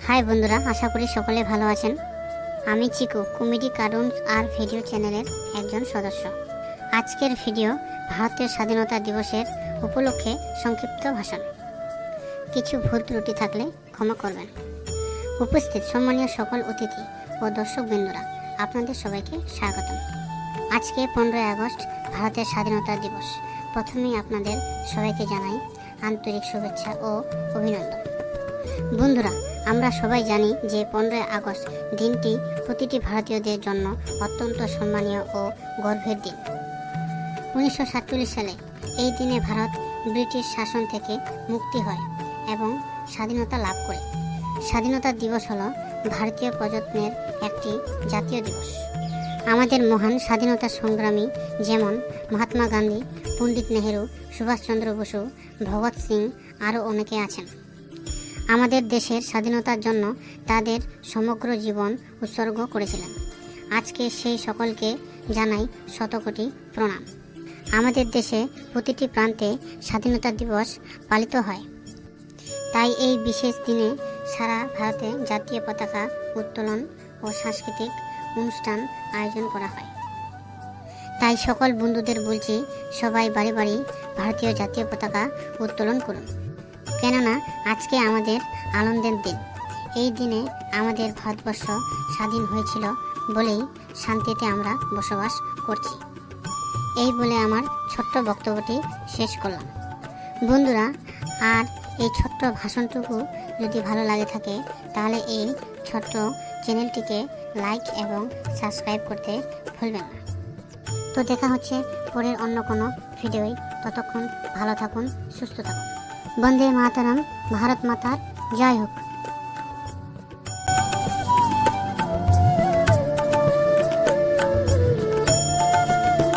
High বন্ধুরা, আশা করি সকলে ভালো আছেন। আমি চিকু, কমেডি কার্টুনস আর ভিডিও চ্যানেলের একজন সদস্য। আজকের ভিডিও ভারতের স্বাধীনতা দিবসের উপলক্ষে সংক্ষিপ্ত ভাষণ। কিছু ভুল ত্রুটি থাকলে ক্ষমা করবেন। উপস্থিত সম্মানীয় সকল অতিথি ও দর্শক বৃন্দরা, আপনাদের সবাইকে স্বাগতম। আজকে 15ই আগস্ট ভারতের স্বাধীনতা দিবস। প্রথমেই আপনাদের সবাইকে জানাই আন্তরিক শুভেচ্ছা ও অভিনন্দন। বন্ধুরা, আমরা সবাই জানি যে 15ই আগস্ট দিনটি প্রতিটি ভারতীয়দের জন্য অত্যন্ত সম্মানীয় ও গর্বের দিন। 1947 সালে এই দিনে ভারত ব্রিটিশ শাসন থেকে মুক্তি হয় এবং স্বাধীনতা লাভ করে। স্বাধীনতা দিবস হলো ভারতীয় প্রজন্মের একটি জাতীয় দিবস। আমাদের মহান স্বাধীনতা সংগ্রামী যেমন মহাত্মা গান্ধী, পণ্ডিত নেহেরু, সুভাষচন্দ্র বসু, ভগৎ সিং আরও অনেকে আছেন। আমাদের দেশের স্বাধীনতার জন্য তাদের সমগ্র জীবন উৎসর্গ করেছিলেন। আজকে সেই সকলকে জানাই শতকোটি প্রণাম। আমাদের দেশে প্রতিটি প্রান্তে স্বাধীনতা দিবস পালিত হয়, তাই এই বিশেষ দিনে সারা ভারতে জাতীয় পতাকা উত্তোলন ও সাংস্কৃতিক অনুষ্ঠান আয়োজন করা হয়। তাই সকল বন্ধুদের বলছি, সবাই বাড়ি বাড়ি ভারতীয় জাতীয় পতাকা উত্তোলন করুন, কেননা আজকে আমাদের আনন্দের দিন। এই দিনে আমাদের ভারতবর্ষ স্বাধীন হয়েছিল বলেই শান্তিতে আমরা বসবাস করছি। এই বলে আমার ছোট্ট বক্তব্যটি শেষ করলাম। বন্ধুরা, আর এই ছোট্ট ভাষণটুকু যদি ভালো লাগে থাকে তাহলে এই ছোট্ট চ্যানেলটিকে লাইক এবং সাবস্ক্রাইব করতে ভুলবেন না। তো দেখা হচ্ছে পরের অন্য কোনো ভিডিওয়। ততক্ষণ ভালো থাকুন, সুস্থ থাকুন। বন্দে মাতরম। ভারত মাতার জয় হোক।